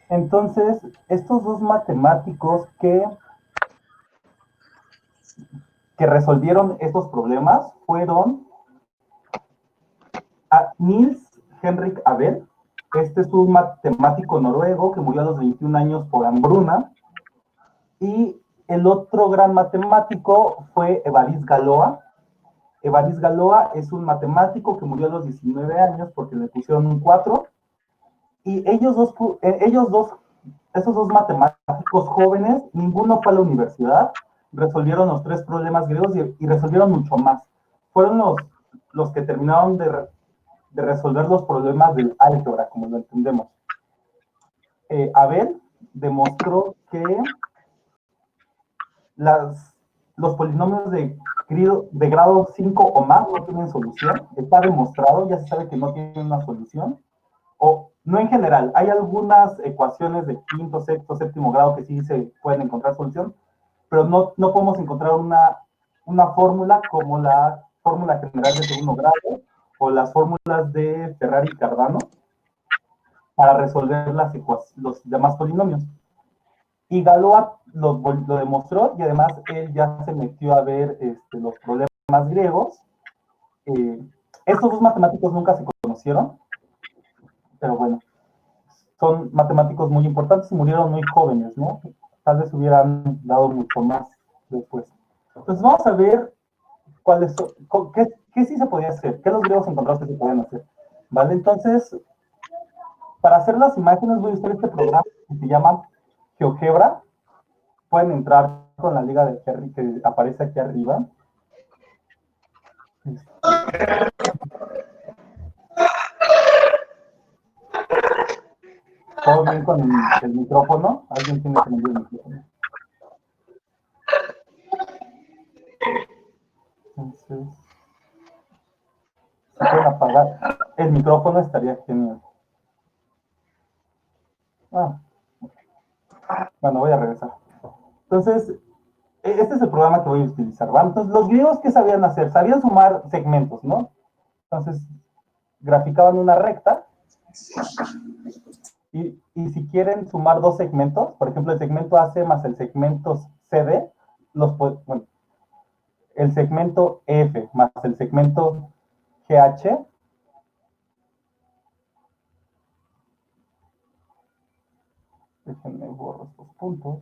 Entonces, estos dos matemáticos que resolvieron estos problemas fueron Niels Henrik Abel. Este es un matemático noruego que murió a los 21 años por hambruna. Y el otro gran matemático fue Évariste Galois. Évariste Galois es un matemático que murió a los 19 años porque le pusieron un 4. Y esos dos matemáticos jóvenes, ninguno fue a la universidad, resolvieron los tres problemas griegos y resolvieron mucho más. Fueron los que terminaron de resolver los problemas del álgebra, como lo entendemos. Abel demostró que los polinomios de grado 5 o más no tienen solución. Está demostrado, ya se sabe que no tienen una solución. O no en general, hay algunas ecuaciones de quinto, sexto, séptimo grado que sí se pueden encontrar solución, pero no podemos encontrar una fórmula como la fórmula general de segundo grado o las fórmulas de Ferrari y Cardano para resolver los demás polinomios. Y Galois lo demostró y además él ya se metió a ver los problemas griegos. Estos dos matemáticos nunca se conocieron, pero bueno, son matemáticos muy importantes y murieron muy jóvenes, ¿no? Tal vez hubieran dado mucho más después. Entonces vamos a ver cuáles son, qué sí se podía hacer, qué los griegos encontraron que se podían hacer, ¿vale? Entonces, para hacer las imágenes voy a usar este programa que se llama GeoGebra. Pueden entrar con la liga de Kerry que aparece aquí arriba. ¿Todo bien con el micrófono? ¿Alguien tiene que medir el micrófono? Entonces, si pueden apagar el micrófono estaría genial. Bueno, voy a regresar. Entonces, este es el programa que voy a utilizar, ¿vale? Entonces, los griegos, ¿qué sabían hacer? Sabían sumar segmentos, ¿no? Entonces, graficaban una recta y si quieren sumar dos segmentos, por ejemplo, el segmento AC más el segmento CD, bueno, el segmento F más el segmento GH, déjenme borrar estos puntos.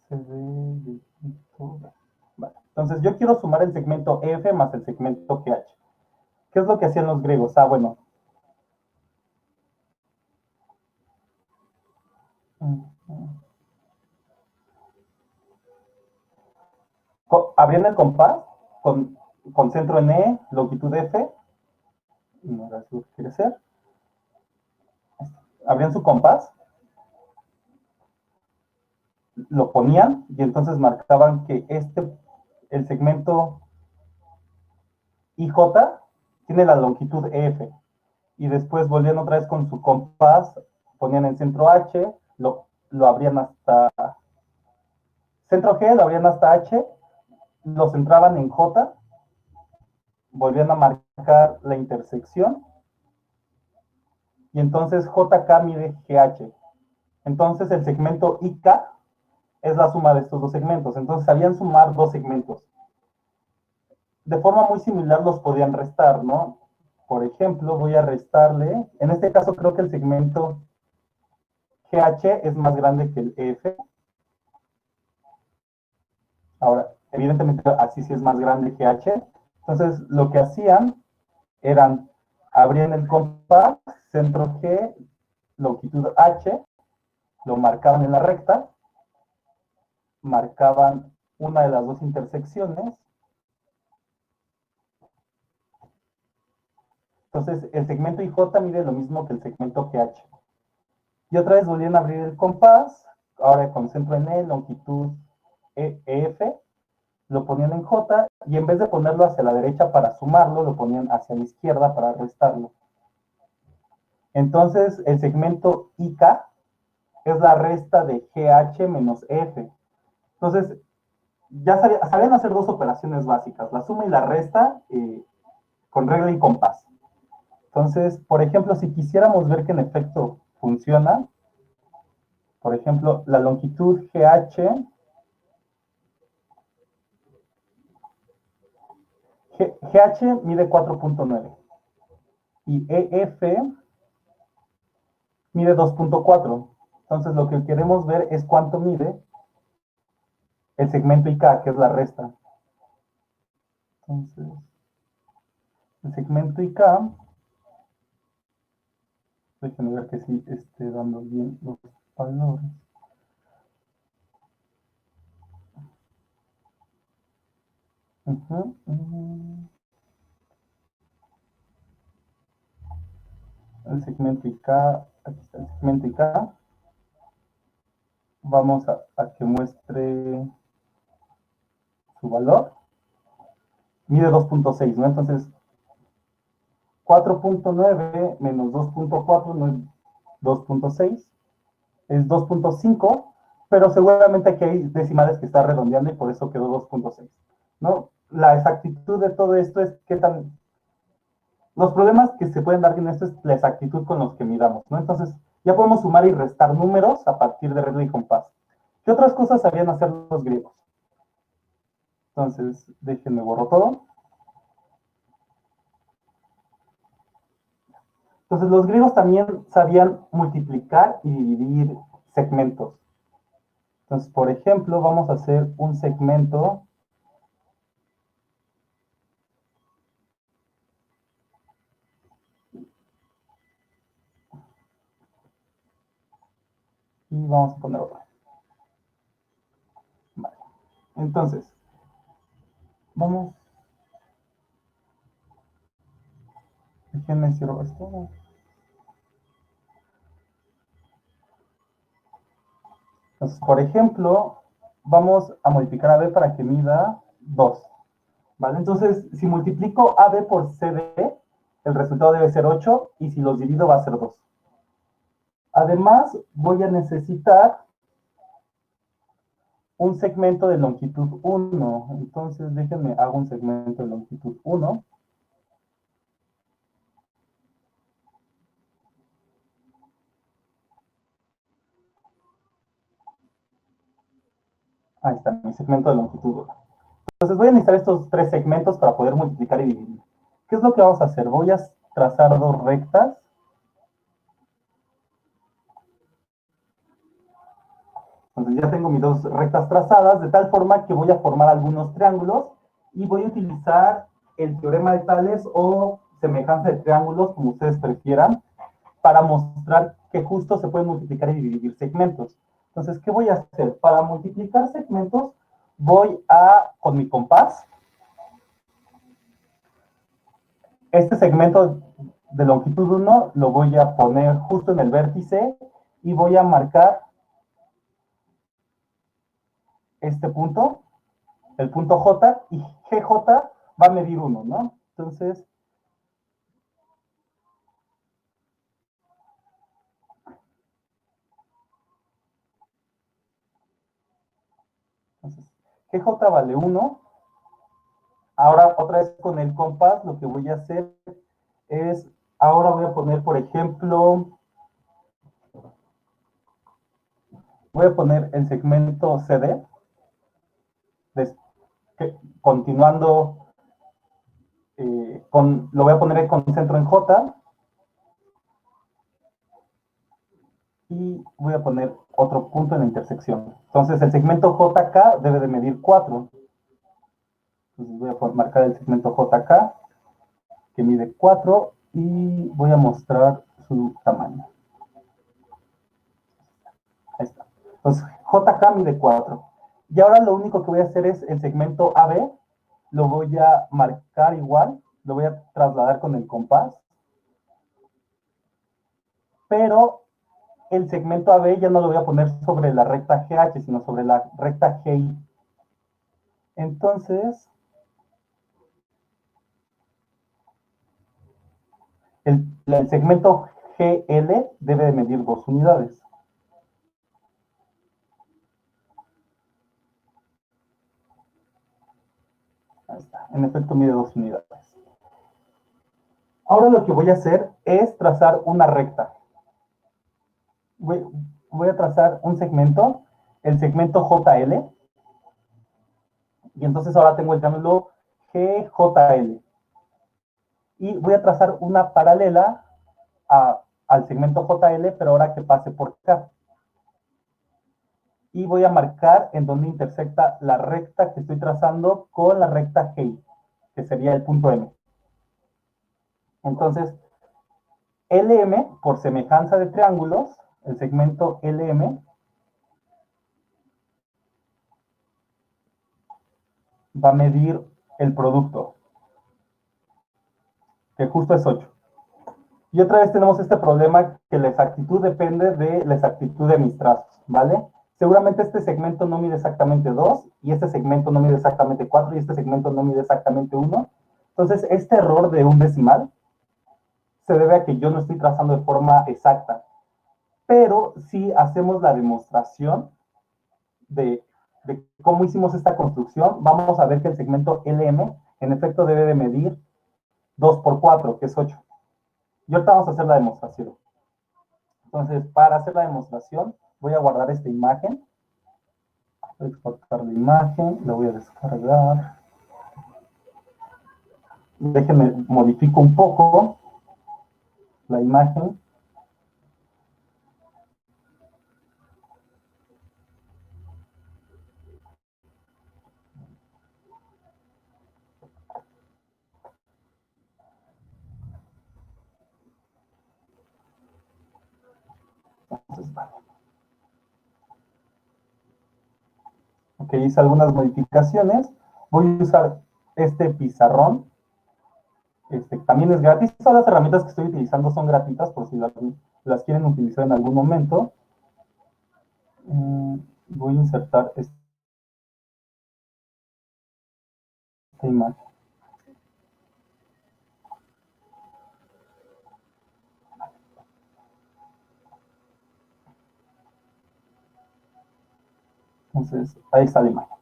CD, vale. Entonces, yo quiero sumar el segmento F más el segmento GH. ¿Qué es lo que hacían los griegos? Bueno. Abrían el compás con centro en E, longitud F, no era lo que quiere ser. Abrían su compás, lo ponían y entonces marcaban que el segmento IJ tiene la longitud F. Y después volvían otra vez con su compás, ponían el centro H, lo abrían hasta centro G, lo abrían hasta H, lo centraban en J, volvían a marcar la intersección y entonces JK mide GH. Entonces el segmento IK es la suma de estos dos segmentos. Entonces sabían sumar dos segmentos. De forma muy similar los podían restar, ¿no? Por ejemplo, voy a restarle, en este caso creo que el segmento GH es más grande que el F. Ahora, evidentemente así sí es más grande que H. Entonces lo que hacían eran, abrían el compás, centro G, longitud H, lo marcaban en la recta, marcaban una de las dos intersecciones. Entonces, el segmento IJ mide lo mismo que el segmento GH. Y otra vez volvían a abrir el compás, ahora con centro en E, longitud EF, lo ponían en J, y en vez de ponerlo hacia la derecha para sumarlo, lo ponían hacia la izquierda para restarlo. Entonces, el segmento IK es la resta de GH menos F. Entonces, ya sabían hacer dos operaciones básicas, la suma y la resta con regla y compás. Entonces, por ejemplo, si quisiéramos ver que en efecto funciona, por ejemplo, la longitud GH mide 4.9 y EF mide 2.4. Entonces, lo que queremos ver es cuánto mide el segmento IK, que es la resta. Entonces, el segmento IK, déjenme ver que sí esté dando bien los valores. El segmento IK, aquí está el segmento IK. Vamos a que muestre su valor. Mide 2.6, ¿no? Entonces, 4.9 menos 2.4 no es 2.6, es 2.5, pero seguramente aquí hay decimales que está redondeando y por eso quedó 2.6, ¿no? La exactitud de todo esto es qué tan... Los problemas que se pueden dar en esto es la exactitud con los que midamos, ¿no? Entonces, ya podemos sumar y restar números a partir de regla y compás. ¿Qué otras cosas sabían hacer los griegos? Entonces, déjenme borro todo. Entonces, los griegos también sabían multiplicar y dividir segmentos. Entonces, por ejemplo, vamos a hacer un segmento y vamos a poner otro. Vale. Entonces, vamos. Déjenme cierro esto. Entonces, por ejemplo, vamos a multiplicar a B para que mida 2. ¿Vale? Entonces, si multiplico AB por CD, el resultado debe ser 8 y si los divido va a ser 2. Además, voy a necesitar un segmento de longitud 1. Entonces, déjenme hago un segmento de longitud 1. Ahí está, mi segmento de longitud 1. Entonces voy a necesitar estos tres segmentos para poder multiplicar y dividir. ¿Qué es lo que vamos a hacer? Voy a trazar dos rectas. Entonces ya tengo mis dos rectas trazadas, de tal forma que voy a formar algunos triángulos y voy a utilizar el teorema de Tales o semejanza de triángulos, como ustedes prefieran, para mostrar que justo se pueden multiplicar y dividir segmentos. Entonces, ¿qué voy a hacer? Para multiplicar segmentos, voy a, con mi compás, este segmento de longitud 1 lo voy a poner justo en el vértice y voy a marcar este punto, el punto J, y GJ va a medir 1, ¿no? Entonces, GJ vale 1. Ahora, otra vez con el compás, lo que voy a hacer es, ahora voy a poner, por ejemplo, voy a poner el segmento CD, continuando, lo voy a poner con centro en J, y voy a poner otro punto en la intersección. Entonces el segmento JK debe de medir 4. Entonces voy a marcar el segmento JK que mide 4 y voy a mostrar su tamaño. Ahí está. Entonces JK mide 4. Y ahora lo único que voy a hacer es el segmento AB, lo voy a marcar igual, lo voy a trasladar con el compás, pero el segmento AB ya no lo voy a poner sobre la recta GH, sino sobre la recta GI. Entonces, el segmento GL debe de medir 2 unidades. Ahí está. En efecto, mide 2 unidades. Ahora lo que voy a hacer es trazar una recta. Voy, voy a trazar un segmento, el segmento JL, y entonces ahora tengo el triángulo GJL. Y voy a trazar una paralela al segmento JL, pero ahora que pase por K. Y voy a marcar en donde intersecta la recta que estoy trazando con la recta G, que sería el punto M. Entonces, LM, por semejanza de triángulos, el segmento LM va a medir el producto, que justo es 8. Y otra vez tenemos este problema que la exactitud depende de la exactitud de mis trazos, ¿vale? Seguramente este segmento no mide exactamente 2, y este segmento no mide exactamente 4, y este segmento no mide exactamente 1. Entonces, este error de un decimal se debe a que yo no estoy trazando de forma exacta. Pero si hacemos la demostración de cómo hicimos esta construcción, vamos a ver que el segmento LM en efecto debe de medir 2 por 4, que es 8. Y ahorita vamos a hacer la demostración. Entonces, para hacer la demostración, voy a guardar esta imagen. Voy a exportar la imagen, la voy a descargar. Déjenme modifico un poco la imagen. Entonces, vale. Ok, hice algunas modificaciones. Voy a usar este pizarrón. También es gratis. Todas las herramientas que estoy utilizando son gratuitas por si las quieren utilizar en algún momento. Voy a insertar esta imagen. Entonces, ahí está la imagen.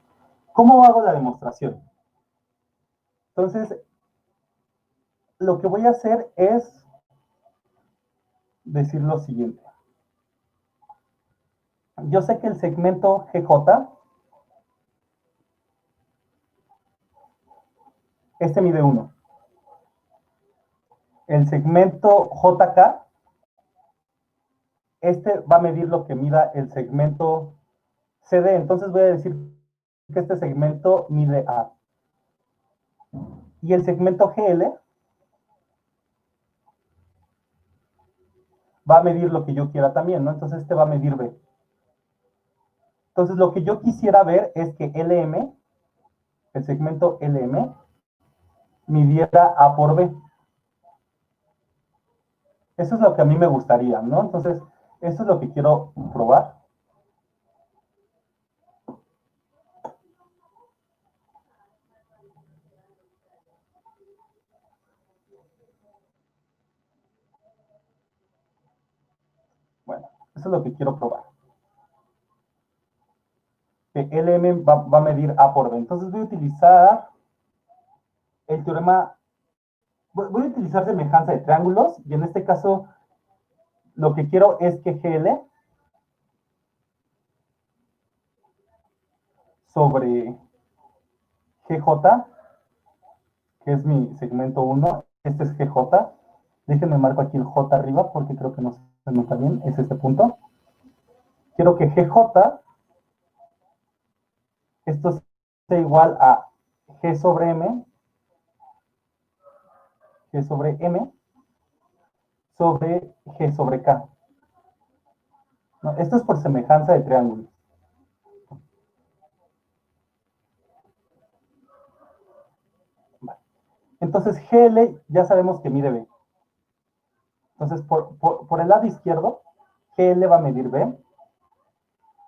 ¿Cómo hago la demostración? Entonces, lo que voy a hacer es decir lo siguiente. Yo sé que el segmento GJ, este mide 1. El segmento JK, este va a medir lo que mida el segmento CD. Entonces voy a decir que este segmento mide A. Y el segmento GL va a medir lo que yo quiera también, ¿no? Entonces este va a medir B. Entonces lo que yo quisiera ver es que LM, el segmento LM, midiera A por B. Eso es lo que a mí me gustaría, ¿no? Entonces, eso es lo que quiero probar. Bueno, eso es lo que quiero probar. Que LM va a medir A por B. Entonces voy a utilizar el teorema, voy a utilizar semejanza de triángulos, y en este caso lo que quiero es que GL sobre GJ, que es mi segmento 1, este es GJ. Déjenme marco aquí el J arriba porque creo que no se nota bien, es este punto. Quiero que GJ, esto sea igual a G sobre M, G sobre M, sobre G sobre K. ¿No? Esto es por semejanza de triángulos. Vale. Entonces GL ya sabemos que mide B. Entonces por el lado izquierdo, GL va a medir B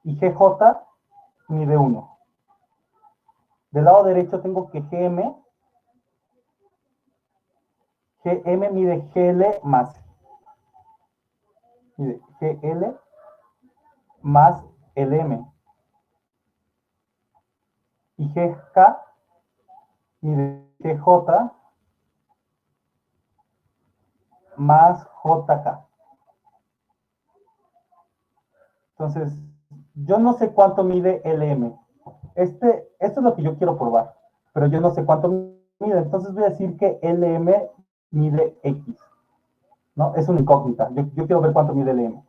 y GJ mide 1. Del lado derecho tengo que GM mide GL más. Mide GL más LM. Y GK mide GJ más JK. Entonces, yo no sé cuánto mide LM. Esto es lo que yo quiero probar, pero yo no sé cuánto mide. Entonces voy a decir que LM mide X, ¿no? Es una incógnita. Yo quiero ver cuánto mide LM.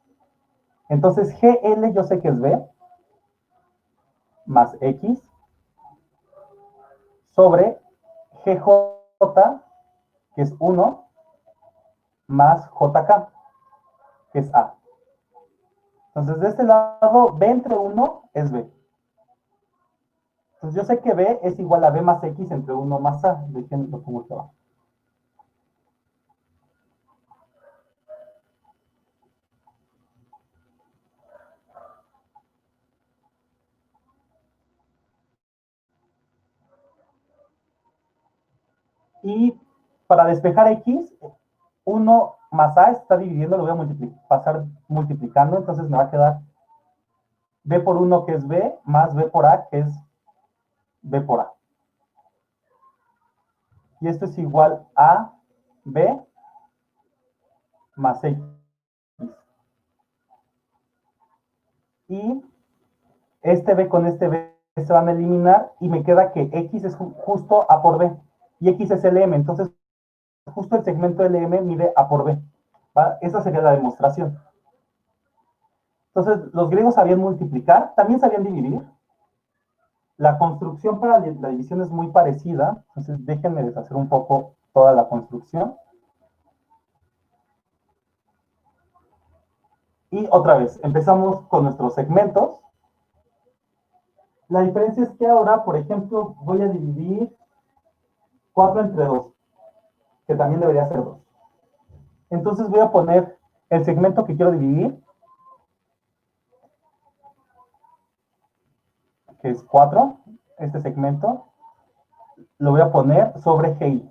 Entonces, GL yo sé que es B más X sobre GJ, que es 1, más JK, que es A. Entonces, de este lado, B entre 1 es B. Entonces, yo sé que B es igual a B más X entre 1 más A. Dejen lo pongo aquí abajo. Y para despejar X, 1 más A está dividiendo, lo voy a pasar multiplicando, entonces me va a quedar B por 1 que es B, más B por A que es B por A. Y esto es igual a B más X. Y este B con este B se van a eliminar y me queda que X es justo A por B. Y X es LM, entonces justo el segmento LM mide A por B. ¿Va? Esa sería la demostración. Entonces, los griegos sabían multiplicar, también sabían dividir. La construcción para la división es muy parecida, entonces déjenme deshacer un poco toda la construcción. Y otra vez, empezamos con nuestros segmentos. La diferencia es que ahora, por ejemplo, voy a dividir 4 entre 2, que también debería ser 2. Entonces voy a poner el segmento que quiero dividir, que es 4, este segmento, lo voy a poner sobre GI.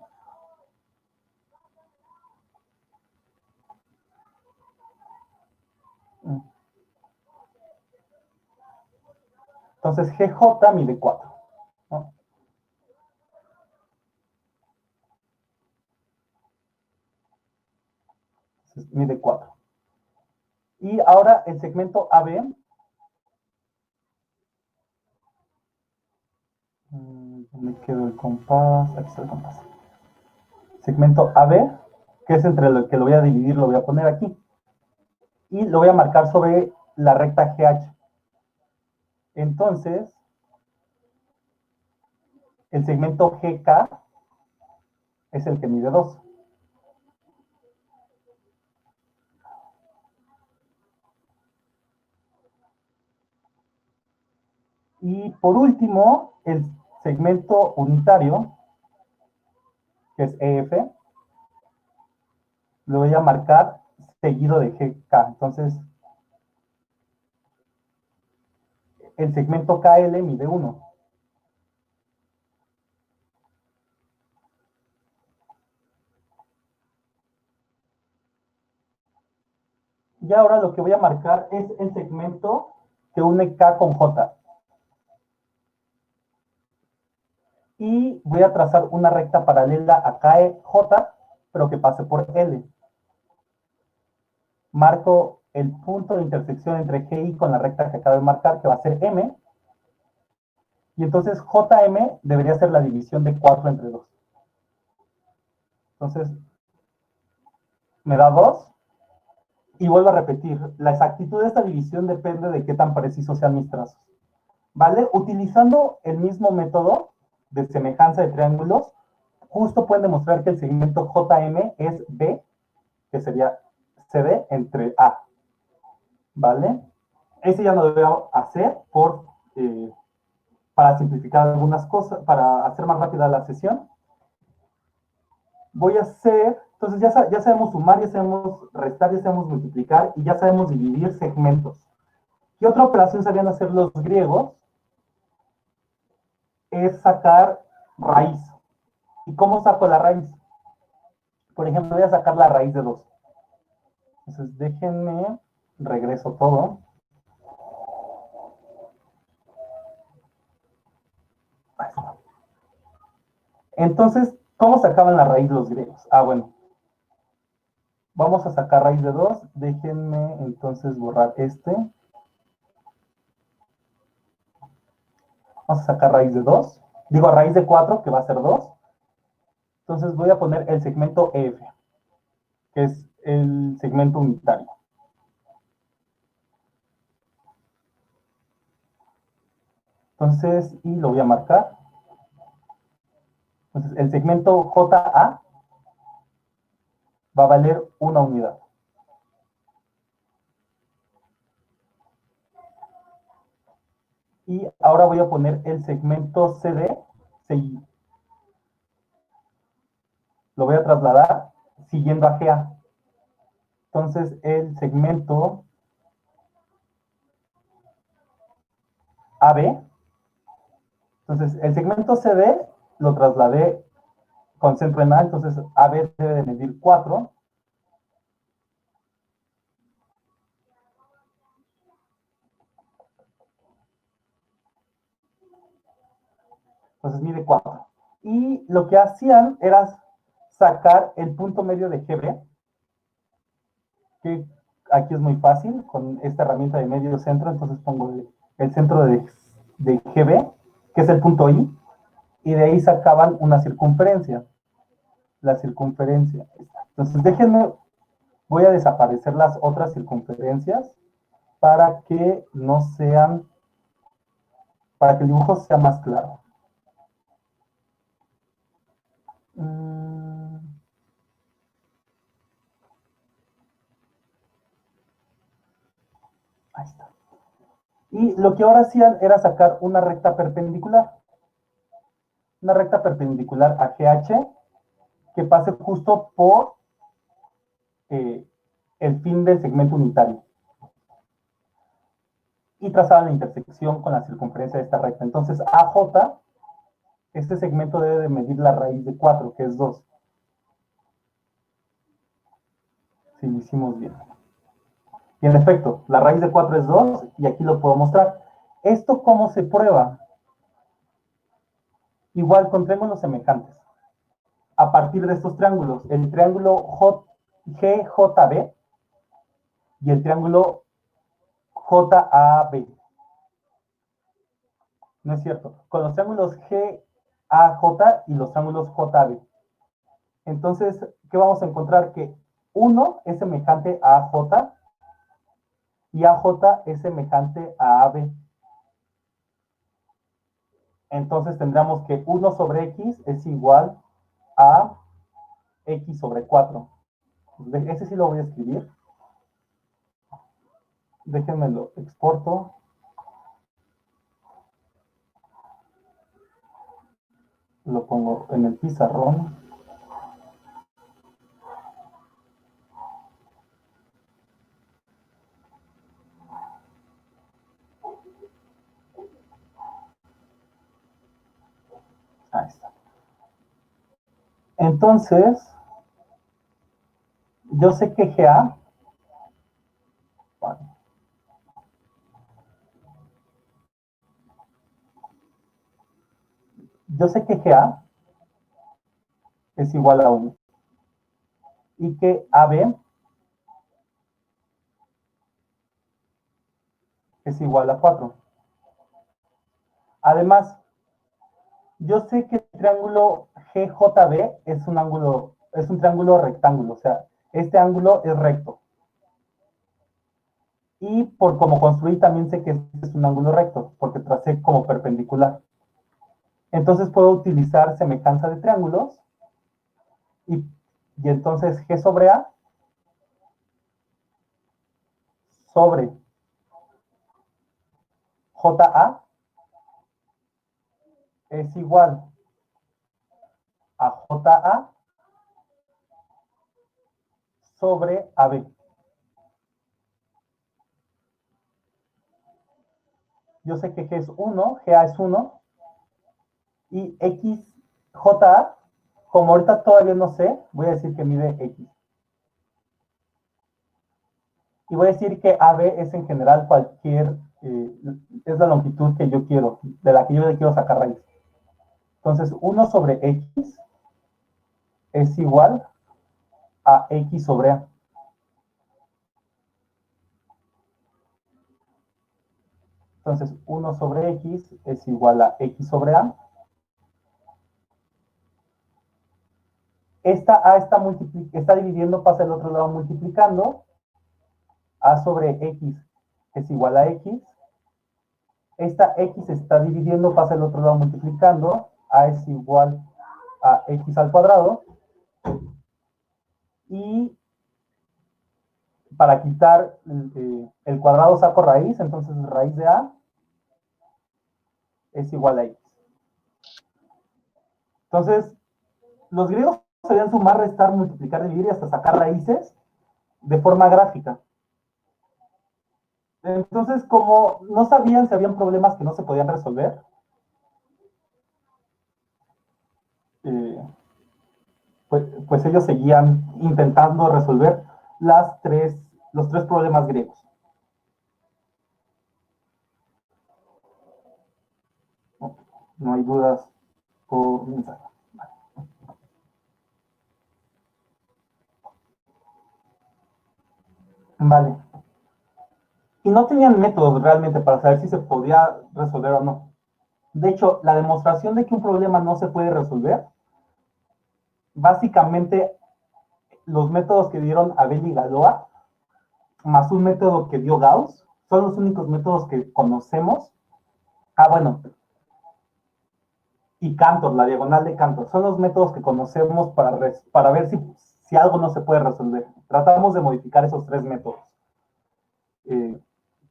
Entonces GJ mide 4, ¿no? Entonces, mide 4. Y ahora el segmento AB, ¿dónde quedó el compás? Aquí está el compás. Segmento AB, que es entre lo que lo voy a dividir, lo voy a poner aquí. Y lo voy a marcar sobre la recta GH. Entonces, el segmento GK es el que mide 2. Y por último, el segmento unitario, que es EF, lo voy a marcar seguido de GK. Entonces, el segmento KL mide 1. Y ahora lo que voy a marcar es el segmento que une K con J. Y voy a trazar una recta paralela a KJ, pero que pase por L. Marco el punto de intersección entre GI con la recta que acabo de marcar, que va a ser M. Y entonces JM debería ser la división de 4 entre 2. Entonces, me da 2. Y vuelvo a repetir, la exactitud de esta división depende de qué tan precisos sean mis trazos. ¿Vale? Utilizando el mismo método de semejanza de triángulos, justo pueden demostrar que el segmento JM es B, que sería CD entre A. ¿Vale? Ese ya no lo voy a hacer para simplificar algunas cosas, para hacer más rápida la sesión. Voy a hacer, entonces ya sabemos sumar, ya sabemos restar, ya sabemos multiplicar y ya sabemos dividir segmentos. ¿Qué otra operación sabían hacer los griegos? Es sacar raíz. ¿Y cómo saco la raíz? Por ejemplo, voy a sacar la raíz de 2. Entonces, déjenme, regreso todo. Entonces, ¿cómo sacaban la raíz los griegos? Ah, bueno. Vamos a sacar raíz de 2. Déjenme entonces borrar este. Vamos a sacar raíz de 2. Digo, raíz de 4, que va a ser 2. Entonces voy a poner el segmento F, que es el segmento unitario. Entonces, y lo voy a marcar. Entonces, el segmento JA va a valer una unidad. Y ahora voy a poner el segmento CD, lo voy a trasladar siguiendo a GA. Entonces, el segmento AB, entonces el segmento CD lo trasladé con centro en A, entonces AB debe de medir 4. Entonces mide 4. Y lo que hacían era sacar el punto medio de GB, que aquí es muy fácil, con esta herramienta de medio centro, entonces pongo el centro de GB, que es el punto I, y de ahí sacaban una circunferencia, la circunferencia. Entonces déjenme, voy a desaparecer las otras circunferencias para que no sean, para que el dibujo sea más claro. Ahí está. Y lo que ahora hacían era sacar una recta perpendicular a GH que pase justo por el fin del segmento unitario. Y trazaban la intersección con la circunferencia de esta recta. Entonces, AJ, este segmento debe de medir la raíz de 4, que es 2. Si lo hicimos bien. Y en efecto, la raíz de 4 es 2, y aquí lo puedo mostrar. ¿Esto cómo se prueba? Igual con triángulos semejantes. A partir de estos triángulos, el triángulo GJB y el triángulo JAB. No es cierto. Con los triángulos GAJ y los triángulos JB. Entonces, ¿qué vamos a encontrar? Que 1 es semejante a AJ y AJ es semejante a AB. Entonces tendríamos que 1 sobre X es igual a X sobre 4. Ese sí lo voy a escribir. Déjenme lo exporto. Lo pongo en el pizarrón. Ahí está. Entonces, yo sé que GA, vale, yo sé que GA es igual a 1 y que AB es igual a 4. Además, yo sé que el triángulo GJB es un triángulo rectángulo, o sea, este ángulo es recto. Y por como construí también sé que este es un ángulo recto, porque tracé como perpendicular. Entonces puedo utilizar semejanza de triángulos y entonces G sobre A sobre JA es igual a JA sobre AB. Yo sé que G es 1, GA es 1, y XJA, como ahorita todavía no sé, voy a decir que mide X. Y voy a decir que AB es en general es la longitud que yo quiero, de la que yo le quiero sacar raíz. Entonces, 1 sobre X es igual a X sobre A. Entonces, 1 sobre x es igual a x sobre a. Esta a está dividiendo, pasa al otro lado multiplicando. A sobre x es igual a x. Esta x está dividiendo, pasa al otro lado multiplicando. A es igual a x al cuadrado. Y para quitar el cuadrado saco raíz, entonces raíz de a es igual a x. Entonces, los griegos sabían sumar, restar, multiplicar, dividir y hasta sacar raíces de forma gráfica. Entonces, como no sabían si habían problemas que no se podían resolver, pues ellos seguían intentando resolver los tres problemas griegos. No hay dudas por mensaje. Vale. Y no tenían métodos realmente para saber si se podía resolver o no. De hecho, la demostración de que un problema no se puede resolver, básicamente los métodos que dieron Abel y Galois, más un método que dio Gauss, son los únicos métodos que conocemos. Ah, bueno, y Cantor, la diagonal de Cantor, son los métodos que conocemos para ver si algo no se puede resolver. Tratamos de modificar esos tres métodos.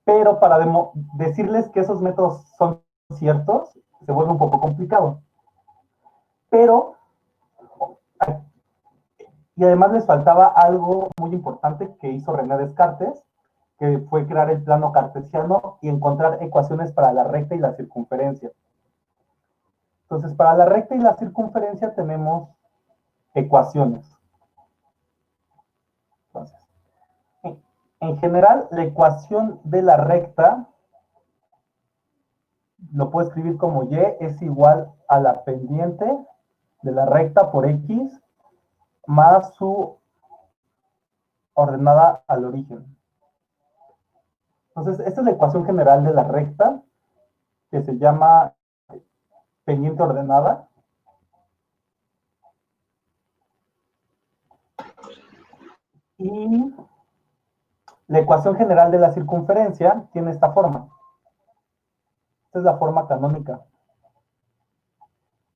Pero para decirles que esos métodos son ciertos, se vuelve un poco complicado. Pero, y además les faltaba algo muy importante que hizo René Descartes, que fue crear el plano cartesiano y encontrar ecuaciones para la recta y la circunferencia. Entonces, para la recta y la circunferencia tenemos ecuaciones. Entonces, en general, la ecuación de la recta lo puedo escribir como y es igual a la pendiente de la recta por x más su ordenada al origen. Entonces, esta es la ecuación general de la recta, que se llama pendiente ordenada. Y la ecuación general de la circunferencia tiene esta forma. Esta es la forma canónica.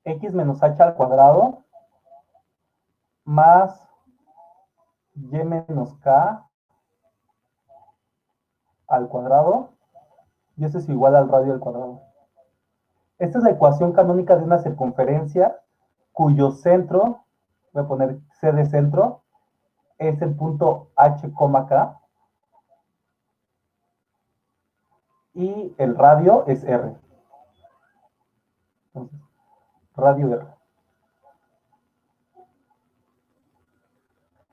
X menos h al cuadrado más y menos k al cuadrado, y eso es igual al radio al cuadrado. Esta es la ecuación canónica de una circunferencia cuyo centro, voy a poner C de centro, es el punto H, K, y el radio es R. Entonces, radio R.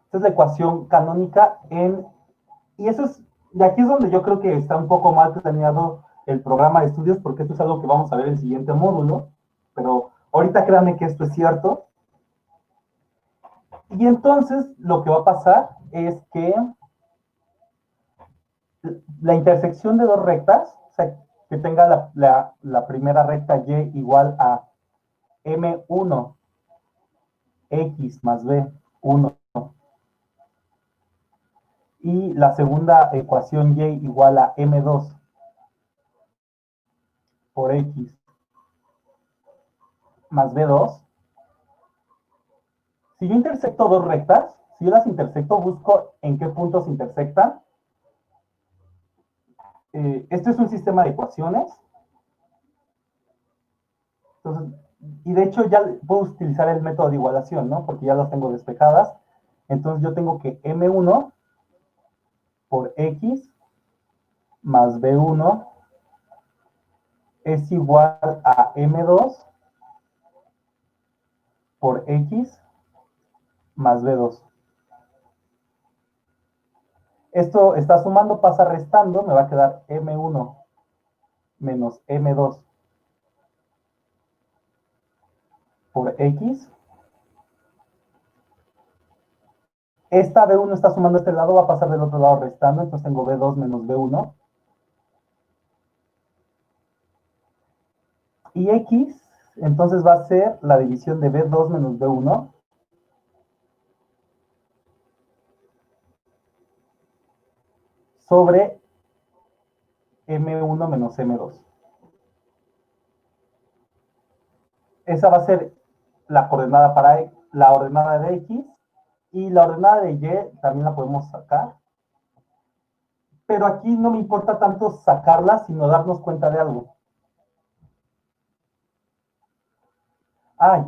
Esta es la ecuación canónica y eso es, de aquí es donde yo creo que está un poco mal planeado el programa de estudios, porque esto es algo que vamos a ver en el siguiente módulo, pero ahorita créanme que esto es cierto. Y entonces lo que va a pasar es que la intersección de dos rectas, o sea, que tenga la primera recta y igual a m1 x más b1 y la segunda ecuación y igual a m2 por x más b2. Si yo intersecto dos rectas, si yo las intersecto, busco en qué puntos intersectan. Esto es un sistema de ecuaciones. Entonces, y de hecho ya puedo utilizar el método de igualación, ¿no? Porque ya las tengo despejadas. Entonces yo tengo que m1 por x más b1 es igual a m2 por x más b2. Esto está sumando, pasa restando, me va a quedar m1 menos m2 por x. Esta b1 está sumando a este lado, va a pasar del otro lado restando, entonces tengo b2 menos b1. Y X, entonces va a ser la división de B2 menos B1 sobre M1 menos M2. Esa va a ser la coordenada para la ordenada de X, y la ordenada de Y también la podemos sacar. Pero aquí no me importa tanto sacarla, sino darnos cuenta de algo.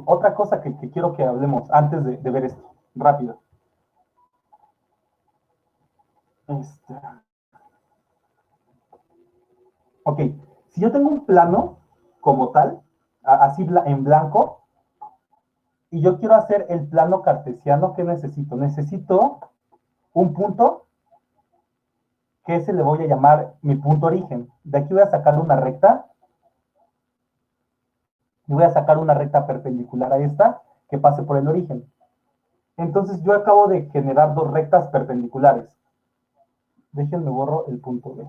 Otra cosa que quiero que hablemos antes de ver esto, rápido. Ok, si yo tengo un plano como tal, así en blanco, y yo quiero hacer el plano cartesiano, ¿qué necesito? Necesito un punto que ese le voy a llamar mi punto origen. De aquí voy a sacar una recta, y voy a sacar una recta perpendicular a esta que pase por el origen. Entonces yo acabo de generar dos rectas perpendiculares. Déjenme borro el punto B.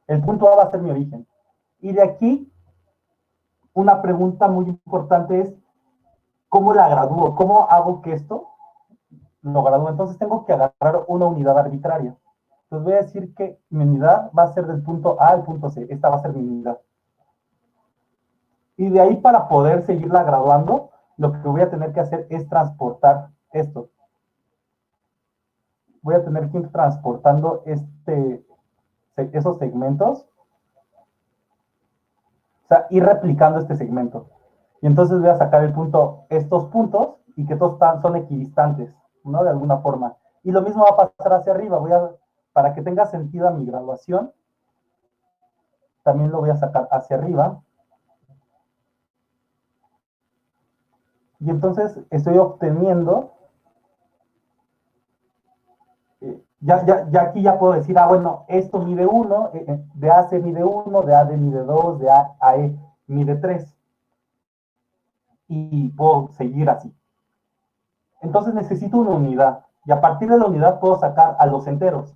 El punto A va a ser mi origen. Y de aquí, una pregunta muy importante es, ¿cómo la gradúo? ¿Cómo hago que esto lo gradúo? Entonces tengo que agarrar una unidad arbitraria. Entonces voy a decir que mi unidad va a ser del punto A al punto C. Esta va a ser mi unidad. Y de ahí, para poder seguirla graduando, lo que voy a tener que hacer es transportar esto. Voy a tener que ir transportando esos segmentos, o sea, ir replicando este segmento. Y entonces voy a sacar estos puntos, y que todos son equidistantes, ¿no? De alguna forma. Y lo mismo va a pasar hacia arriba. Para que tenga sentido mi graduación, también lo voy a sacar hacia arriba. Y entonces estoy obteniendo, ya aquí ya puedo decir, bueno, esto mide 1, de AC mide 1, de AD mide 2, de AE mide 3. Y puedo seguir así. Entonces necesito una unidad, y a partir de la unidad puedo sacar a los enteros.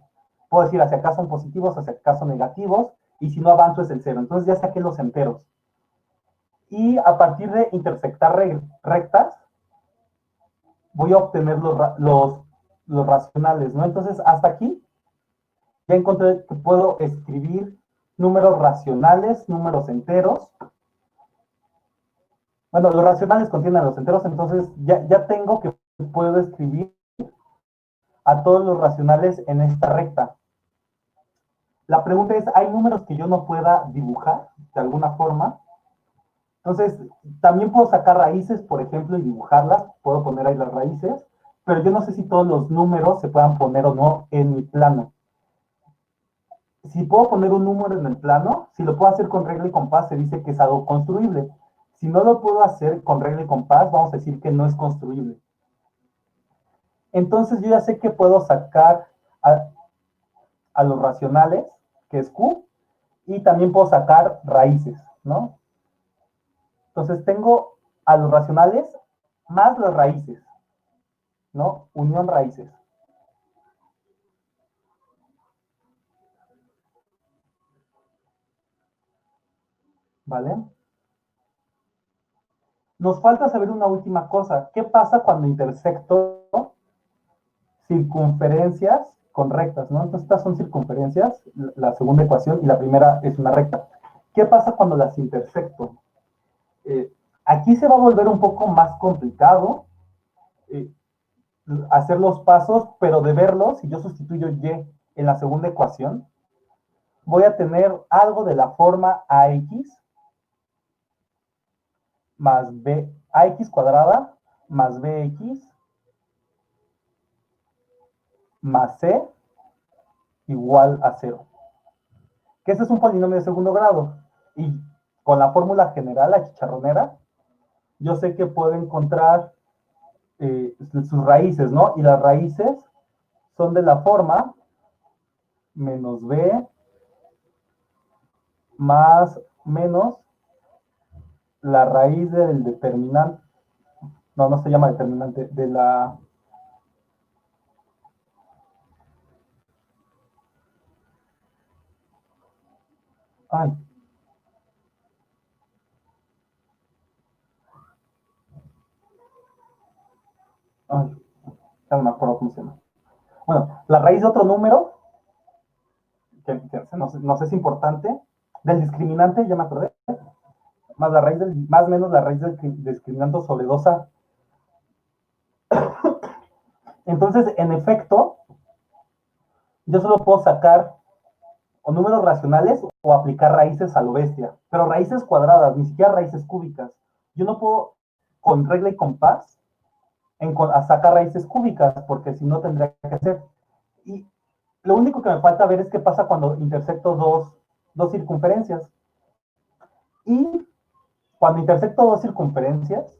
Puedo decir hacia acá son positivos, hacia acá son negativos, y si no avanzo es el cero. Entonces ya saqué los enteros. Y a partir de intersectar rectas, voy a obtener los racionales, ¿no? Entonces hasta aquí ya encontré que puedo escribir números racionales, números enteros. Bueno, los racionales contienen los enteros, entonces ya tengo que puedo escribir a todos los racionales en esta recta. La pregunta es, ¿hay números que yo no pueda dibujar de alguna forma? Entonces, también puedo sacar raíces, por ejemplo, y dibujarlas. Puedo poner ahí las raíces, pero yo no sé si todos los números se puedan poner o no en mi plano. Si puedo poner un número en el plano, si lo puedo hacer con regla y compás, se dice que es algo construible. Si no lo puedo hacer con regla y compás, vamos a decir que no es construible. Entonces yo ya sé que puedo sacar a los racionales, que es Q, y también puedo sacar raíces, ¿no? Entonces tengo a los racionales más las raíces, ¿no? Unión raíces. ¿Vale? Nos falta saber una última cosa. ¿Qué pasa cuando intersecto circunferencias con rectas, ¿no? Entonces estas son circunferencias, la segunda ecuación, y la primera es una recta. ¿Qué pasa cuando las intersecto? Aquí se va a volver un poco más complicado hacer los pasos, pero de verlos, si yo sustituyo y en la segunda ecuación, voy a tener algo de la forma ax más b, ax cuadrada más bx más c igual a 0. Que este es un polinomio de segundo grado. Y con la fórmula general, la chicharronera, yo sé que puedo encontrar sus raíces, ¿no? Y las raíces son de la forma menos b más menos la raíz del determinante. No se llama determinante, de la... Ay, Ay, ya no me acuerdo cómo se llama. Bueno, la raíz de otro número, que no sé si es importante, del discriminante, ya me acordé, más o menos la raíz del discriminante sobre 2a. Entonces, en efecto, yo solo puedo sacar o números racionales o aplicar raíces a lo bestia, pero raíces cuadradas, ni siquiera raíces cúbicas. Yo no puedo, con regla y compás, a sacar raíces cúbicas, porque si no tendría que hacer. Y lo único que me falta ver es qué pasa cuando intersecto dos circunferencias. Y cuando intersecto dos circunferencias,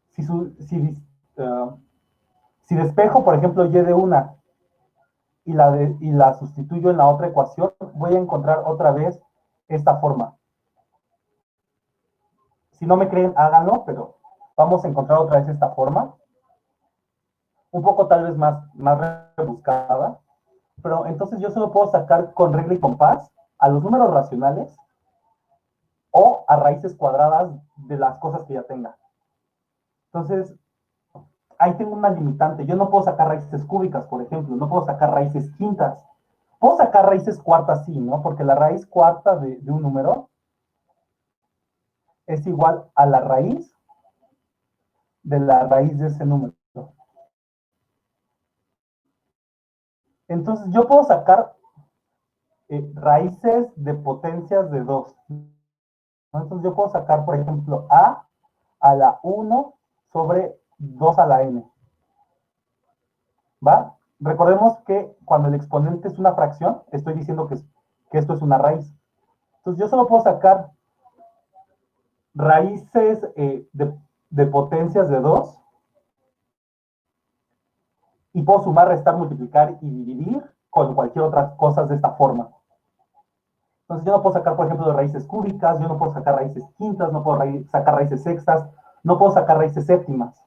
si, si despejo, por ejemplo, y de una y la sustituyo en la otra ecuación, voy a encontrar otra vez esta forma. Si no me creen, háganlo, pero vamos a encontrar otra vez esta forma. Un poco tal vez más rebuscada. Pero entonces yo solo puedo sacar con regla y compás a los números racionales o a raíces cuadradas de las cosas que ya tenga. Entonces, ahí tengo una limitante. Yo no puedo sacar raíces cúbicas, por ejemplo. No puedo sacar raíces quintas. Puedo sacar raíces cuartas, sí, ¿no? Porque la raíz cuarta de un número es igual a la raíz de ese número. Entonces, yo puedo sacar raíces de potencias de 2. Entonces, yo puedo sacar, por ejemplo, a la 1 sobre 2 a la n. ¿Va? Recordemos que cuando el exponente es una fracción, estoy diciendo que esto es una raíz. Entonces, yo solo puedo sacar raíces de potencias de 2 y puedo sumar, restar, multiplicar y dividir con cualquier otra cosa de esta forma. Entonces yo no puedo sacar, por ejemplo, raíces cúbicas, yo no puedo sacar raíces quintas, no puedo sacar raíces sextas, no puedo sacar raíces séptimas.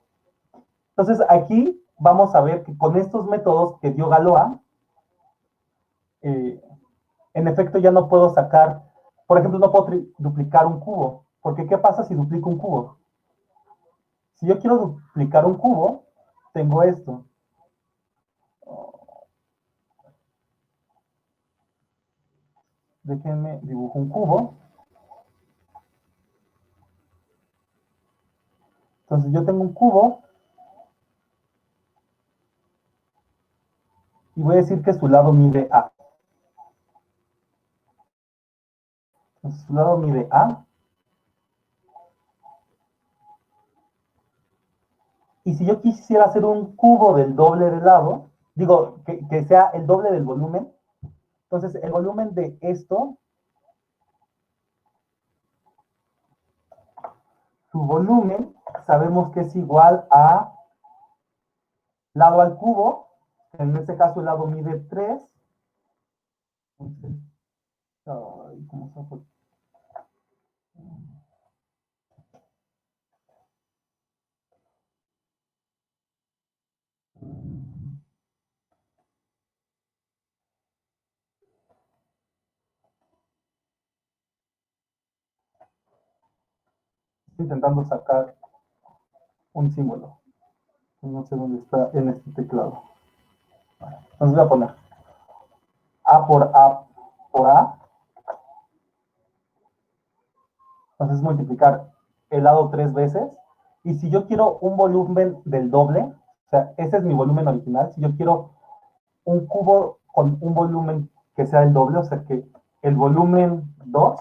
Entonces aquí vamos a ver que con estos métodos que dio Galois, en efecto ya no puedo sacar, por ejemplo, no puedo duplicar un cubo, porque ¿qué pasa si duplico un cubo? Si yo quiero duplicar un cubo, tengo esto. Déjenme dibujo un cubo. Entonces yo tengo un cubo y voy a decir que su lado mide A. Entonces su lado mide A. Y si yo quisiera hacer un cubo del doble del lado, digo, que sea el doble del volumen, entonces el volumen de esto, su volumen, sabemos que es igual a lado al cubo, en este caso el lado mide 3. Entonces, ay, ¿cómo se fue? Estoy intentando sacar un símbolo. No sé dónde está en este teclado. Entonces voy a poner A por A por A. Entonces multiplicar el lado 3 veces. Y si yo quiero un volumen del doble, o sea, ese es mi volumen original, si yo quiero un cubo con un volumen que sea el doble, o sea, que el volumen 2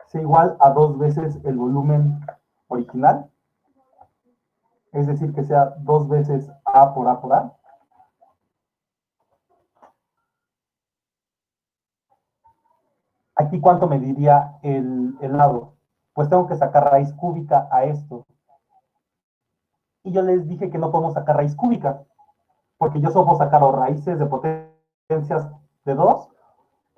sea igual a 2 veces el volumen original, es decir, que sea 2 veces A por A por A. Aquí, ¿cuánto me diría el lado? Pues tengo que sacar raíz cúbica a esto. Y yo les dije que no podemos sacar raíz cúbica, porque yo solo puedo sacar o raíces de potencias de 2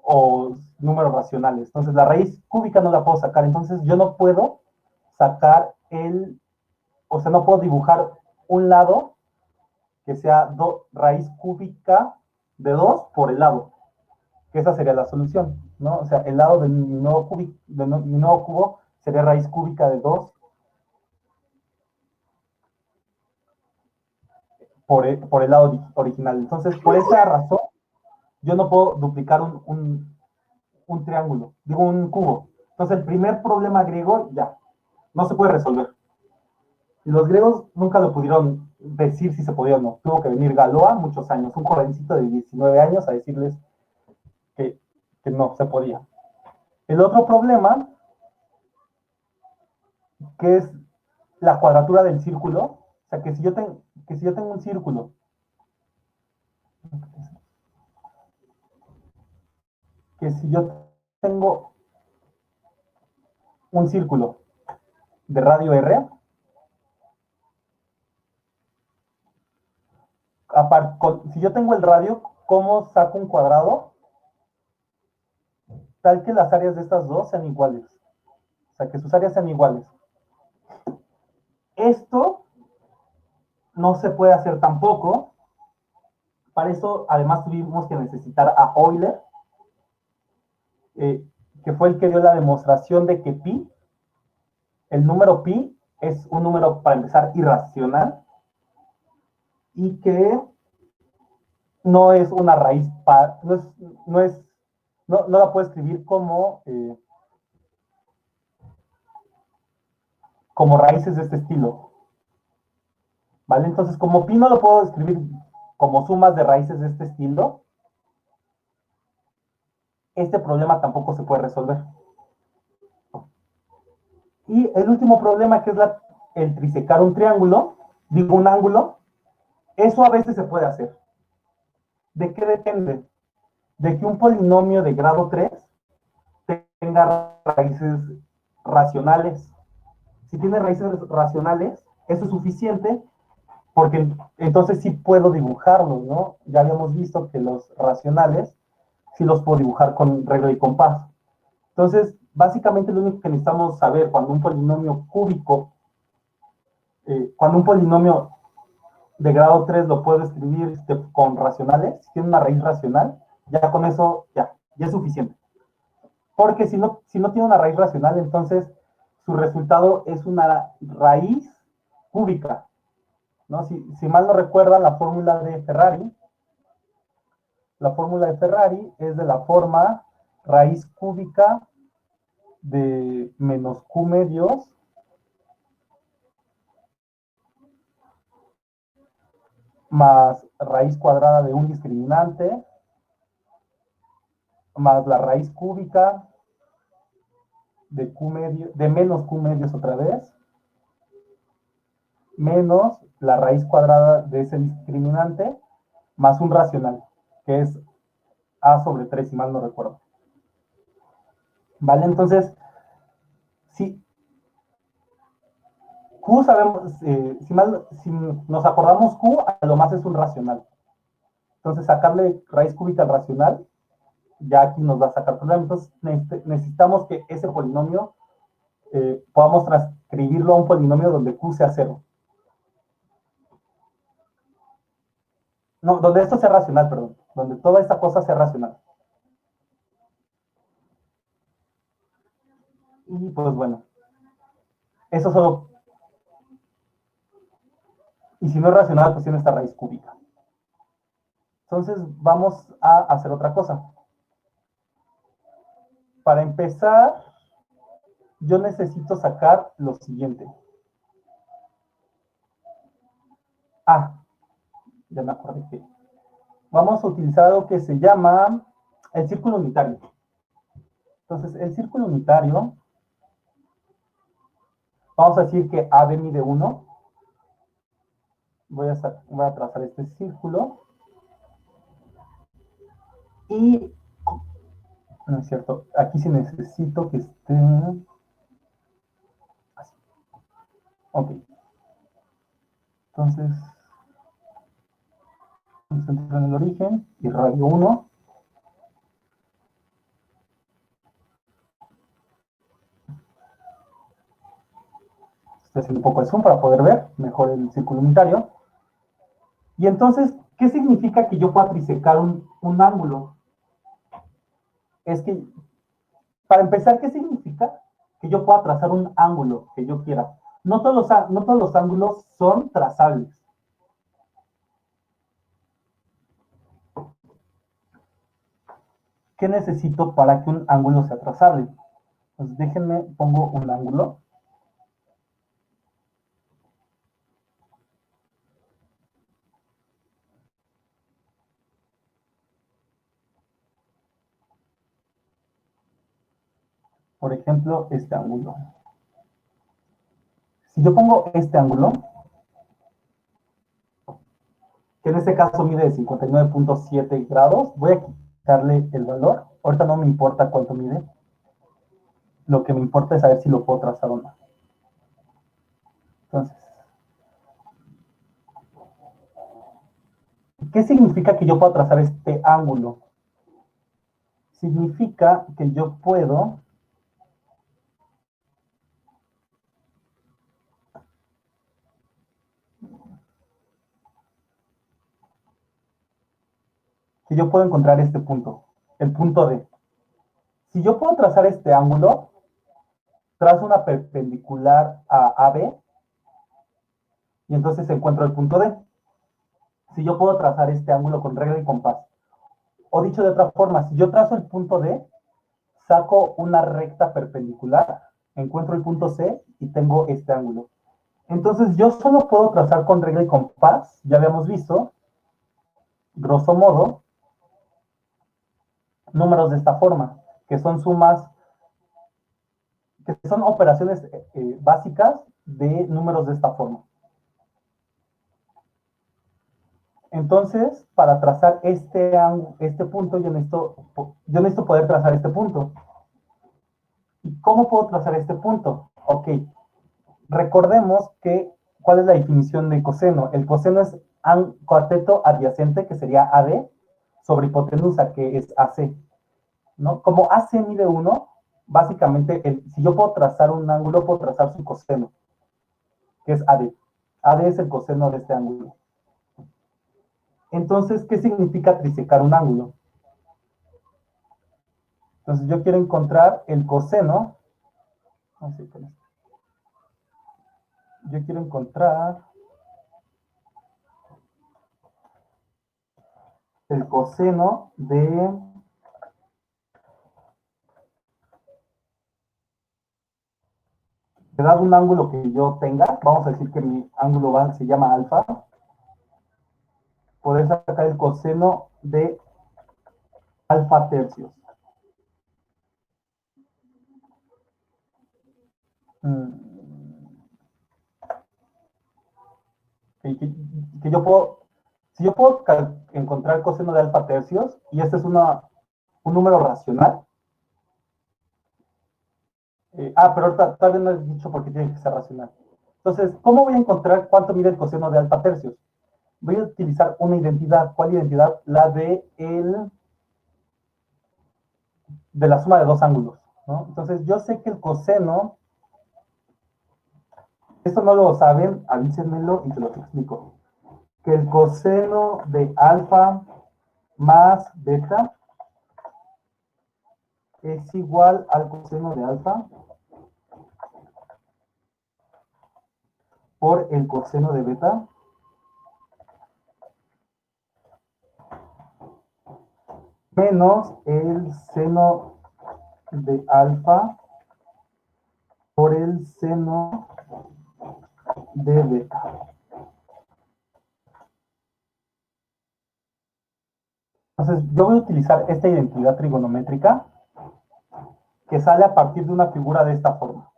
o números racionales. Entonces, la raíz cúbica no la puedo sacar. Entonces, yo no puedo sacar o sea, no puedo dibujar un lado que sea raíz cúbica de 2 por el lado, que esa sería la solución, ¿no? O sea, el lado de mi nuevo cubo sería raíz cúbica de 2 por el lado original. Entonces, por esa razón, yo no puedo duplicar un triángulo, digo un cubo. Entonces, el primer problema griego ya no se puede resolver. Y los griegos nunca lo pudieron decir si se podía o no. Tuvo que venir Galoa muchos años, un jovencito de 19 años, a decirles que no se podía. El otro problema, que es la cuadratura del círculo, o sea, que si yo tengo un círculo, que si yo tengo un círculo de radio R, si yo tengo el radio, ¿cómo saco un cuadrado tal que las áreas de estas dos sean iguales? O sea, que sus áreas sean iguales. Esto no se puede hacer tampoco. Para eso, además, tuvimos que necesitar a Euler, que fue el que dio la demostración de que pi, el número pi, es un número, para empezar, irracional y que no es una raíz, no la puedo escribir como raíces de este estilo. ¿Vale? Entonces, como pi no lo puedo escribir como sumas de raíces de este estilo, este problema tampoco se puede resolver. Y el último problema, que es el trisecar un triángulo, digo un ángulo, eso a veces se puede hacer. ¿De qué depende? De que un polinomio de grado 3 tenga raíces racionales. Si tiene raíces racionales, eso es suficiente porque entonces sí puedo dibujarlos, ¿no? Ya habíamos visto que los racionales sí los puedo dibujar con regla y compás. Entonces, básicamente lo único que necesitamos saber cuando un polinomio cúbico, cuando un polinomio de grado 3 lo puedo escribir con racionales, si tiene una raíz racional, ya con eso ya es suficiente. Porque si no tiene una raíz racional, entonces su resultado es una raíz cúbica, ¿no? Si mal no recuerdan la fórmula de Ferrari es de la forma raíz cúbica de menos q medios más raíz cuadrada de un discriminante más la raíz cúbica de menos q medios otra vez, menos la raíz cuadrada de ese discriminante, más un racional, que es a sobre 3, si mal no recuerdo. ¿Vale? Entonces, si Q sabemos, si nos acordamos, Q a lo más es un racional. Entonces, sacarle raíz cúbica al racional, ya aquí nos va a sacar problema. Entonces, necesitamos que ese polinomio podamos transcribirlo a un polinomio donde Q sea 0. No, donde esto sea racional, perdón. Donde toda esta cosa sea racional. Y pues bueno, eso solo. Y si no es racional, pues tiene esta raíz cúbica. Entonces vamos a hacer otra cosa. Para empezar, yo necesito sacar lo siguiente. Ya me acordé que vamos a utilizar algo que se llama el círculo unitario. Entonces, el círculo unitario, vamos a decir que AB mide 1. Voy a trazar este círculo. Y, no es cierto, aquí sí necesito que esté así. Ok. Entonces, concentro en el origen y radio 1. Estoy haciendo un poco de zoom para poder ver mejor el círculo unitario. Y entonces, ¿qué significa que yo pueda trisecar un ángulo? Es que, para empezar, ¿qué significa que yo pueda trazar un ángulo que yo quiera? No todos los ángulos son trazables. ¿qué necesito para que un ángulo sea trazable? Pues déjenme, pongo un ángulo. Por ejemplo, este ángulo. Si yo pongo este ángulo, que en este caso mide 59.7 grados, voy a quitarle el valor. Ahorita no me importa cuánto mide. Lo que me importa es saber si lo puedo trazar o no. Entonces, ¿qué significa que yo pueda trazar este ángulo? Significa que yo puedo encontrar este punto, el punto D. Si yo puedo trazar este ángulo, trazo una perpendicular a AB y entonces encuentro el punto D. Si yo puedo trazar este ángulo con regla y compás, o dicho de otra forma, si yo trazo el punto D, saco una recta perpendicular, encuentro el punto C y tengo este ángulo. Entonces yo solo puedo trazar con regla y compás, ya habíamos visto, grosso modo, números de esta forma, que son sumas, que son operaciones básicas de números de esta forma. Entonces, para trazar este punto, yo necesito poder trazar este punto. ¿Y cómo puedo trazar este punto? Ok, recordemos que, ¿cuál es la definición de coseno? El coseno es cateto adyacente, que sería AD, sobre hipotenusa, que es AC, ¿no? Como AC mide 1, básicamente, si yo puedo trazar un ángulo, puedo trazar su coseno, que es AD. AD es el coseno de este ángulo. Entonces, ¿qué significa trisecar un ángulo? Entonces, yo quiero encontrar el coseno. Yo quiero encontrar el coseno de dado un ángulo que yo tenga, vamos a decir que mi ángulo se llama alfa, poder sacar el coseno de alfa tercios. Que yo puedo, si yo puedo encontrar el coseno de alfa tercios, y este es un número racional, pero ahorita todavía no he dicho por qué tiene que ser racional. Entonces, ¿cómo voy a encontrar cuánto mide el coseno de alfa tercios? Voy a utilizar una identidad. ¿Cuál identidad? La de la suma de dos ángulos, ¿no? Entonces, yo sé que el coseno, esto no lo saben, avísenmelo y se lo explico. Que el coseno de alfa más beta es igual al coseno de alfa por el coseno de beta menos el seno de alfa por el seno de beta. Entonces, yo voy a utilizar esta identidad trigonométrica que sale a partir de una figura de esta forma.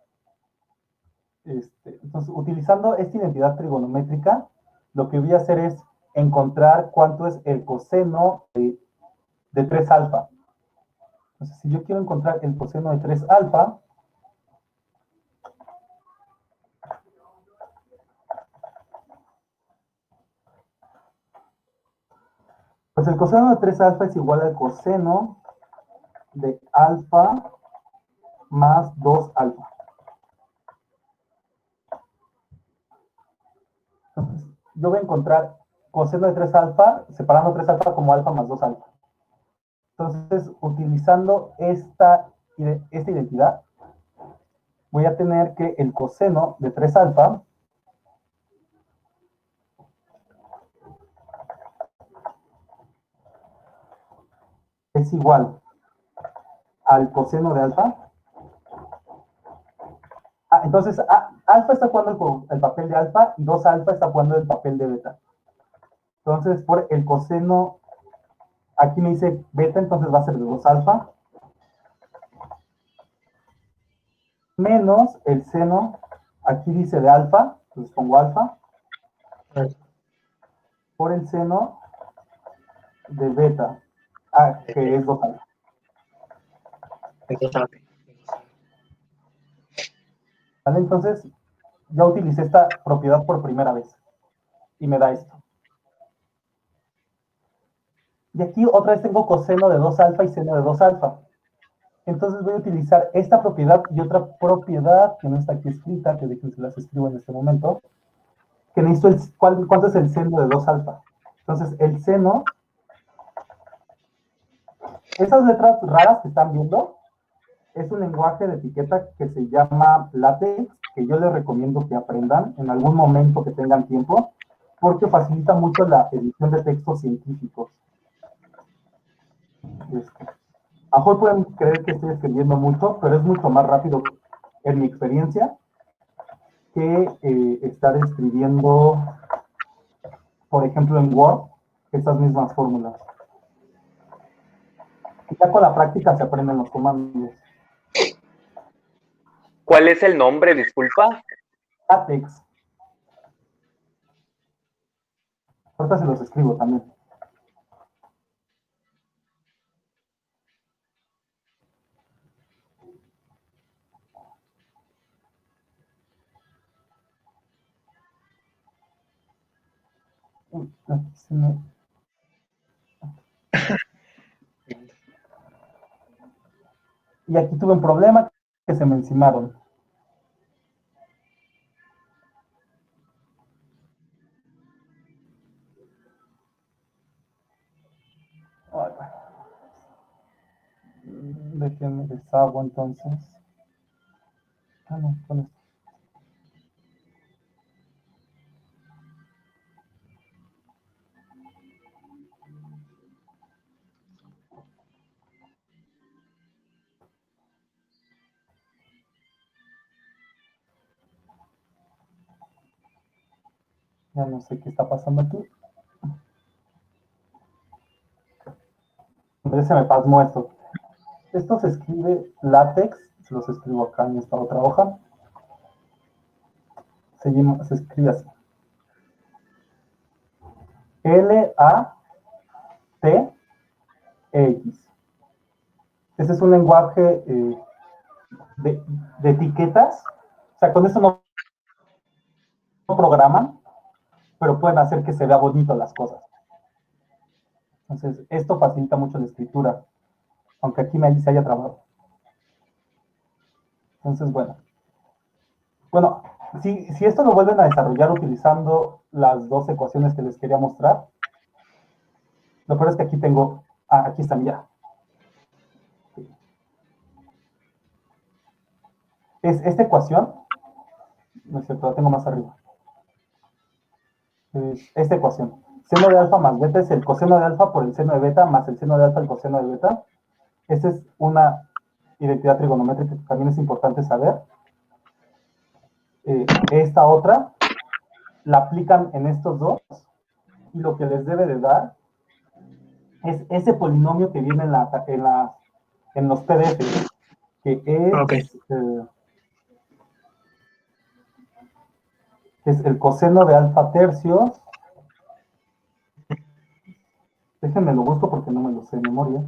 Entonces, utilizando esta identidad trigonométrica, lo que voy a hacer es encontrar cuánto es el coseno de 3 alfa. Entonces, si yo quiero encontrar el coseno de 3 alfa, pues el coseno de 3 alfa es igual al coseno de alfa más 2 alfa. Entonces, yo voy a encontrar coseno de 3 alfa, separando 3 alfa como alfa más 2 alfa. Entonces, utilizando esta identidad, voy a tener que el coseno de 3 alfa es igual al coseno de alfa. Entonces, alfa está jugando el papel de alfa y 2 alfa está jugando el papel de beta. Entonces, por el coseno, aquí me dice beta, entonces va a ser de 2 alfa, menos el seno, aquí dice de alfa, entonces pongo alfa, por el seno de beta, que es 2 alfa. ¿Vale? Entonces, ya utilicé esta propiedad por primera vez y me da esto. Y aquí otra vez tengo coseno de 2 alfa y seno de 2 alfa. Entonces voy a utilizar esta propiedad y otra propiedad que no está aquí escrita, que déjense las escribo en este momento, que necesito cuánto es el seno de 2 alfa. Entonces el seno, esas letras raras que están viendo, es un lenguaje de etiqueta que se llama LaTeX, que yo les recomiendo que aprendan en algún momento que tengan tiempo, porque facilita mucho la edición de textos científicos. A lo mejor pueden creer que estoy escribiendo mucho, pero es mucho más rápido, en mi experiencia, que estar escribiendo, por ejemplo, en Word, estas mismas fórmulas. Y ya con la práctica se aprenden los comandos. ¿Cuál es el nombre? Disculpa. LaTeX. Ahorita se los escribo también. Y aquí tuve un problema que se me encimaron. Déjenme deshago entonces. No, con esto. Ya no sé qué está pasando aquí. Entonces se me pasmó esto. Esto se escribe LaTeX, se los escribo acá en esta otra hoja. Se escribe así. LATX. Ese es un lenguaje de etiquetas. O sea, con eso no programan, pero pueden hacer que se vea bonito las cosas. Entonces, esto facilita mucho la escritura, aunque aquí se haya trabado. Entonces, bueno. Bueno, si esto lo vuelven a desarrollar utilizando las 2 ecuaciones que les quería mostrar, lo peor es que aquí tengo, aquí están ya. Es esta ecuación, no es cierto, la tengo más arriba. Es esta ecuación. Seno de alfa más beta es el coseno de alfa por el seno de beta más el seno de alfa el coseno de beta. Esa es una identidad trigonométrica que también es importante saber. Esta otra la aplican en estos dos y lo que les debe de dar es ese polinomio que viene en los PDF, que es el coseno de alfa tercios. Déjenme lo busco porque no me lo sé de memoria.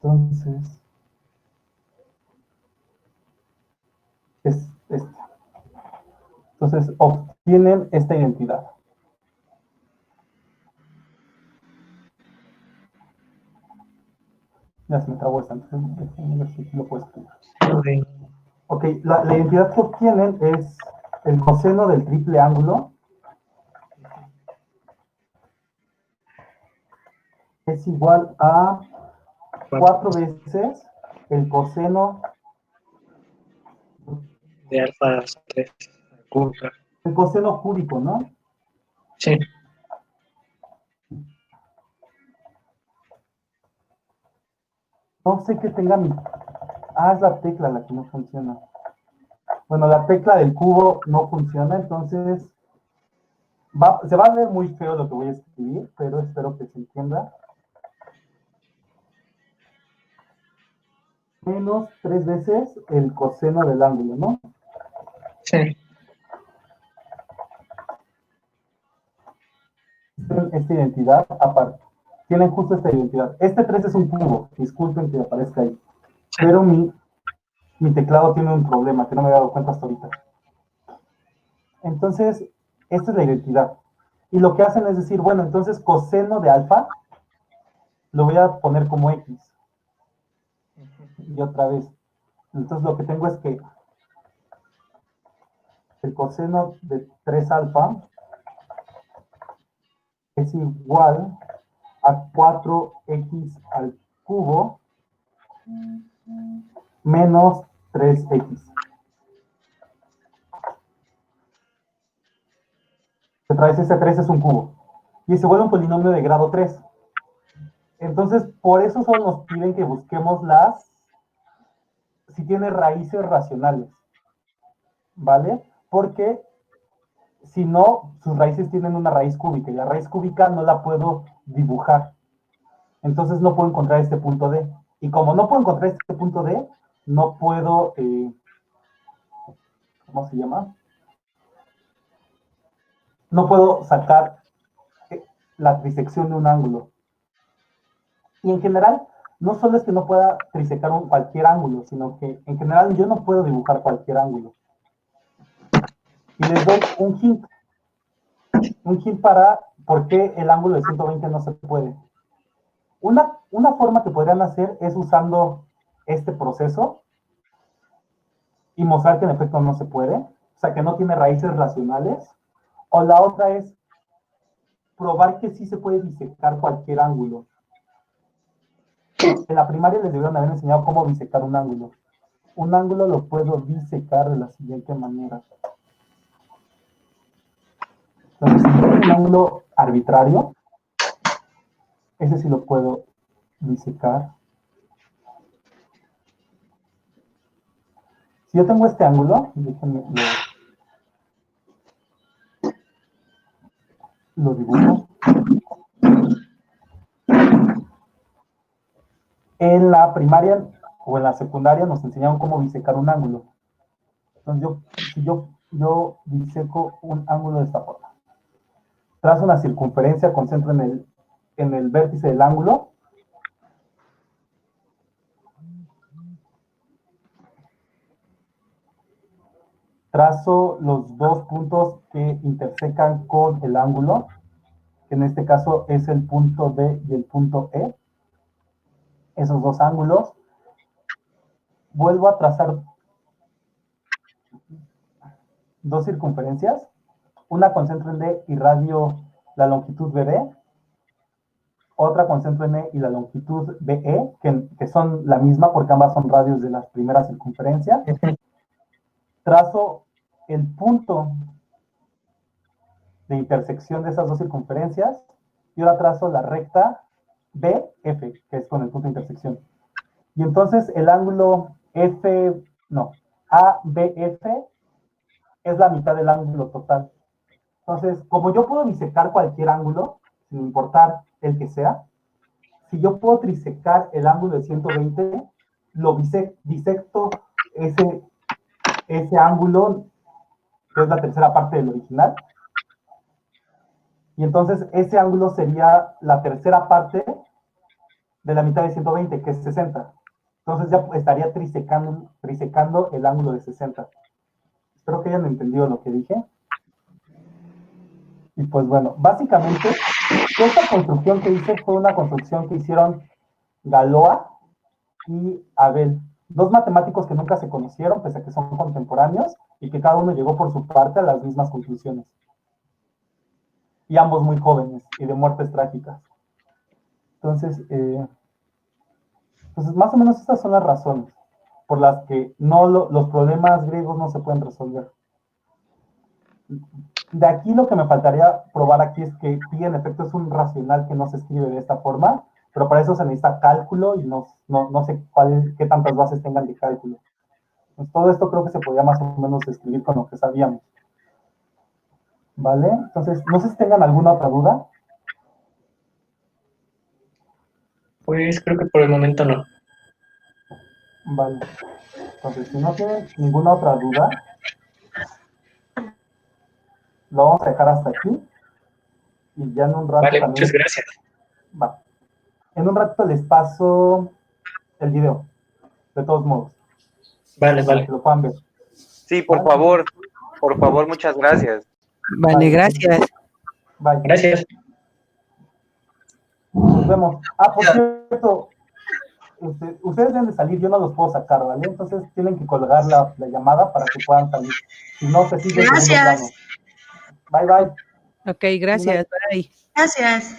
Entonces, es esta. Entonces, obtienen esta identidad. Ya se me trabó esta, entonces déjenme ver si lo puedo escribir. Ok, la identidad que obtienen es el coseno del triple ángulo es igual a 4 veces el coseno de alfa 3 cúbica. el coseno cúbico, ¿no? Sí. No sé qué tenga mi... Ah, es la tecla la que no funciona. Bueno, la tecla del cubo no funciona, entonces se va a ver muy feo lo que voy a escribir, pero espero que se entienda. Menos 3 veces el coseno del ángulo, ¿no? Sí. Esta identidad aparte. Tienen justo esta identidad. Este 3 es un cubo, disculpen que aparezca ahí. Pero mi teclado tiene un problema que no me he dado cuenta hasta ahorita. Entonces, esta es la identidad. Y lo que hacen es decir, bueno, entonces coseno de alfa lo voy a poner como X. Y otra vez. Entonces lo que tengo es que el coseno de 3 alfa es igual a 4x al cubo menos 3x. Otra vez ese 3 es un cubo. Y se vuelve un polinomio de grado 3. Entonces, por eso solo nos piden que busquemos si tiene raíces racionales. ¿Vale? Porque si no, sus raíces tienen una raíz cúbica y la raíz cúbica no la puedo dibujar. Entonces no puedo encontrar este punto D. Y como no puedo encontrar este punto D, no puedo, ¿cómo se llama? No puedo sacar la trisección de un ángulo. Y en general, no solo es que no pueda trisecar cualquier ángulo, sino que en general yo no puedo dibujar cualquier ángulo. Y les doy un hint para por qué el ángulo de 120 no se puede. Una forma que podrían hacer es usando este proceso y mostrar que en efecto no se puede, o sea, que no tiene raíces racionales. O la otra es probar que sí se puede disecar cualquier ángulo. En la primaria les debieron haber enseñado cómo disecar un ángulo. Un ángulo lo puedo disecar de la siguiente manera. Entonces, si yo tengo un ángulo arbitrario, ese sí lo puedo disecar. Si yo tengo este ángulo, déjenme lo dibujo. En la primaria o en la secundaria nos enseñaron cómo disecar un ángulo. Entonces, si yo diseco un ángulo de esta forma, trazo una circunferencia, concentro en el vértice del ángulo, trazo los dos puntos que intersecan con el ángulo, que en este caso es el punto D y el punto E, esos dos ángulos. Vuelvo a trazar dos circunferencias, una concentro en D y radio la longitud BD, otra concentro en E y la longitud BE, que son la misma porque ambas son radios de las primeras circunferencias. Trazo el punto de intersección de esas dos circunferencias y ahora trazo la recta BF, que es con el punto de intersección. Y entonces el ángulo ABF es la mitad del ángulo total. Entonces, como yo puedo disecar cualquier ángulo, sin importar el que sea, si yo puedo trisecar el ángulo de 120, lo disecto ese ángulo, que es la tercera parte del original, y entonces ese ángulo sería la tercera parte de la mitad de 120, que es 60. Entonces ya estaría trisecando el ángulo de 60. Espero que hayan entendido lo que dije. Y pues bueno, básicamente, esta construcción que hice fue una construcción que hicieron Galois y Abel. dos matemáticos que nunca se conocieron, pese a que son contemporáneos, y que cada uno llegó por su parte a las mismas conclusiones. Y ambos muy jóvenes y de muertes trágicas. Entonces, más o menos estas son las razones por las que los problemas griegos no se pueden resolver. De aquí lo que me faltaría probar aquí es que pi en efecto es un racional que no se escribe de esta forma, pero para eso se necesita cálculo y no sé qué tantas bases tengan de cálculo. Pues todo esto creo que se podía más o menos escribir con lo que sabíamos. ¿Vale? Entonces, no sé si tengan alguna otra duda. Pues creo que por el momento no. Vale. Entonces, si no tienen ninguna otra duda, lo vamos a dejar hasta aquí. Y ya en un rato Vale, también. muchas gracias. Va. En un rato les paso el video, de todos modos. Vale, Para vale. que lo puedan ver. Sí, por favor, muchas gracias. Vale, gracias. Bye. Gracias. Nos vemos. Ah, por cierto, ustedes deben de salir, yo no los puedo sacar, ¿vale? Entonces tienen que colgar la llamada para que puedan salir. Si no, se sigue en segundo plano. Bye, bye. Ok, gracias. Bye. Gracias.